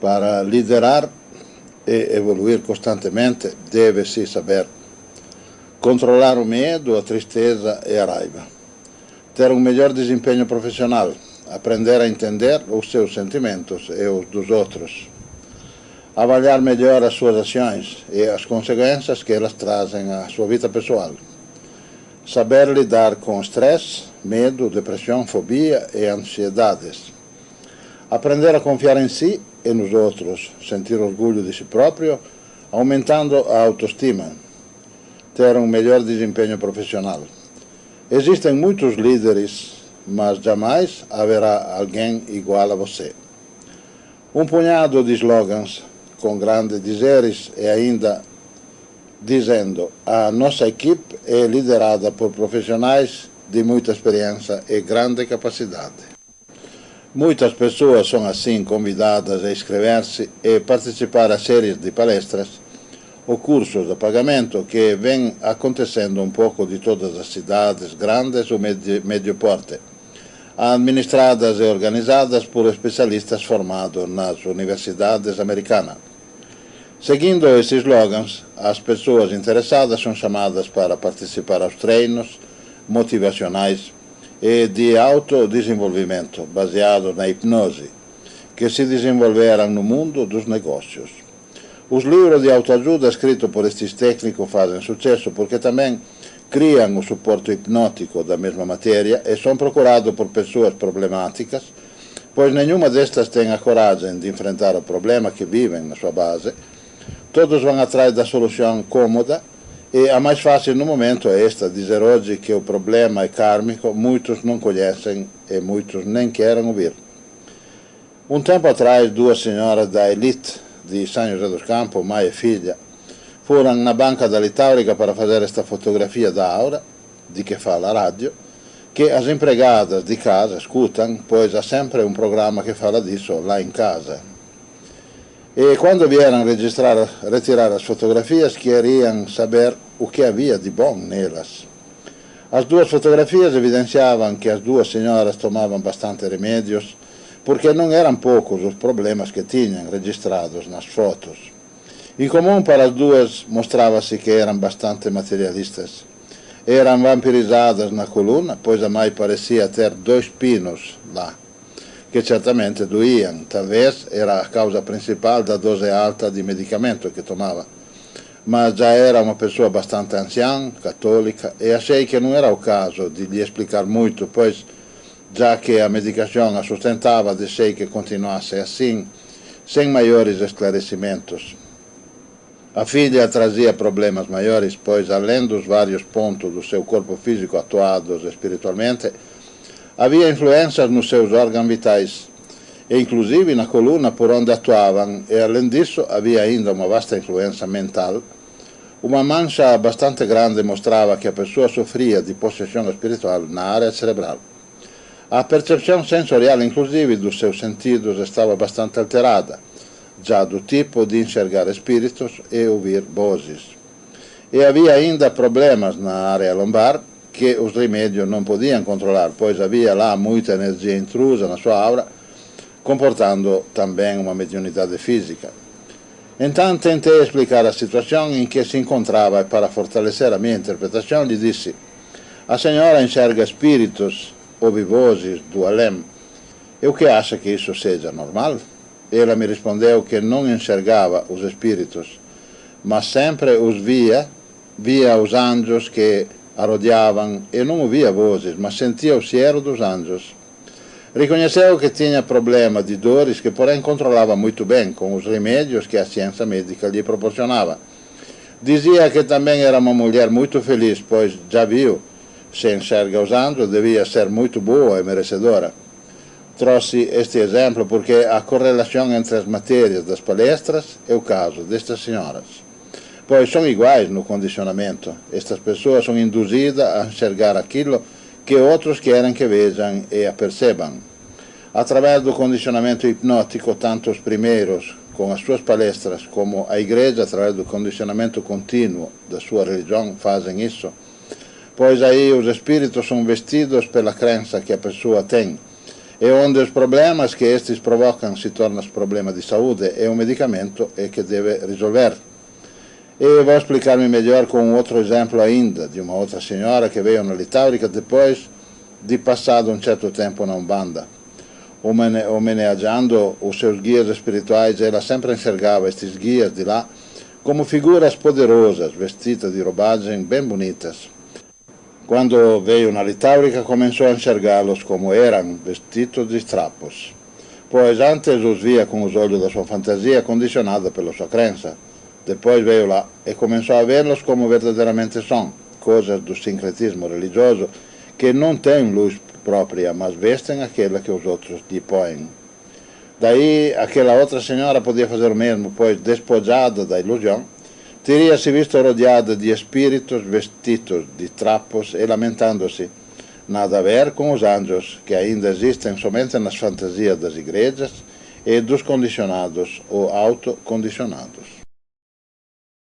Para liderar e evoluir constantemente, deve-se saber controlar o medo, a tristeza e a raiva, ter um melhor desempenho profissional, aprender a entender os seus sentimentos e os dos outros, avaliar melhor as suas ações e as consequências que elas trazem à sua vida pessoal, saber lidar com estresse, medo, depressão, fobia e ansiedades, aprender a confiar em si e nos outros, sentir orgulho de si próprio, aumentando a autoestima, ter um melhor desempenho profissional. Existem muitos líderes, mas jamais haverá alguém igual a você. Um punhado de slogans com grandes dizeres e ainda dizendo: a nossa equipe é liderada por profissionais de muita experiência e grande capacidade. Muitas pessoas são assim convidadas a inscrever-se e participar a séries de palestras ou cursos de pagamento que vêm acontecendo um pouco de todas as cidades grandes ou médio porte, administradas e organizadas por especialistas formados nas universidades americanas. Seguindo esses slogans, as pessoas interessadas são chamadas para participar aos treinos motivacionais e de autodesenvolvimento baseado na hipnose, que se desenvolveram no mundo dos negócios. Os livros de autoajuda escritos por estes técnicos fazem sucesso porque também criam o suporte hipnótico da mesma matéria e são procurados por pessoas problemáticas, pois nenhuma destas tem a coragem de enfrentar o problema que vivem na sua base. Todos vão atrás da solução cômoda e a mais fácil no momento é esta: dizer hoje que o problema é kármico. Muitos não conhecem e muitos nem querem ouvir. Um tempo atrás, duas senhoras da elite de São José dos Campos, mãe e filha, foram na banca da Litáurica para fazer esta fotografia da aura, de que fala a rádio, que as empregadas de casa escutam, pois há sempre um programa que fala disso lá em casa. E quando vieram retirar as fotografias, queriam saber o que havia de bom nelas. As duas fotografias evidenciavam que as duas senhoras tomavam bastante remédios, porque não eram poucos os problemas que tinham registrados nas fotos. Em comum para as duas, mostrava-se que eram bastante materialistas. Eram vampirizadas na coluna, pois a mãe parecia ter 2 pinos lá, que certamente doíam. Talvez era a causa principal da dose alta de medicamento que tomava. Mas já era uma pessoa bastante anciã, católica, e achei que não era o caso de lhe explicar muito, pois, já que a medicação a sustentava, deixei que continuasse assim, sem maiores esclarecimentos. A filha trazia problemas maiores, pois, além dos vários pontos do seu corpo físico atuados espiritualmente, havia influências nos seus órgãos vitais, e inclusive na coluna por onde atuavam, e além disso havia ainda uma vasta influência mental. Uma mancha bastante grande mostrava que a pessoa sofria de possessão espiritual na área cerebral. A percepção sensorial, inclusive, dos seus sentidos estava bastante alterada, já do tipo de enxergar espíritos e ouvir vozes. E havia ainda problemas na área lombar, que os remédios não podiam controlar, pois havia lá muita energia intrusa na sua aura, comportando também uma mediunidade física. Então tentei explicar a situação em que se encontrava e, para fortalecer a minha interpretação, lhe disse: a senhora enxerga espíritos, ouve vozes do além. E o que acha que isso seja normal? Ela me respondeu que não enxergava os espíritos, mas sempre os via os anjos que a rodeavam, e não ouvia vozes, mas sentia o cheiro dos anjos. Reconheceu que tinha problema de dores que, porém, controlava muito bem com os remédios que a ciência médica lhe proporcionava. Dizia que também era uma mulher muito feliz, pois já viu, se enxerga os anjos, devia ser muito boa e merecedora. Trouxe este exemplo porque a correlação entre as matérias das palestras é o caso destas senhoras, pois são iguais no condicionamento. Estas pessoas são induzidas a enxergar aquilo que outros querem que vejam e a percebam. Através do condicionamento hipnótico, tanto os primeiros, com as suas palestras, como a igreja, através do condicionamento contínuo da sua religião, fazem isso, pois aí os espíritos são vestidos pela crença que a pessoa tem, e onde os problemas que estes provocam se tornam problemas de saúde e o medicamento é que deve resolver. E vou explicar-me melhor com um outro exemplo ainda, de uma outra senhora que veio na Litaurica depois de passado um certo tempo na Umbanda. Homenageando os seus guias espirituais, ela sempre enxergava estes guias de lá como figuras poderosas, vestidas de roupagem bem bonitas. Quando veio na Litaurica, começou a enxergá-los como eram, vestidos de trapos, pois antes os via com os olhos da sua fantasia, condicionada pela sua crença. Depois veio lá e começou a vê-los como verdadeiramente são, coisas do sincretismo religioso que não têm luz própria, mas vestem aquela que os outros lhe põem. Daí, aquela outra senhora podia fazer o mesmo, pois, despojada da ilusão, teria se visto rodeada de espíritos vestidos de trapos e lamentando-se. Nada a ver com os anjos, que ainda existem somente nas fantasias das igrejas e dos condicionados ou autocondicionados.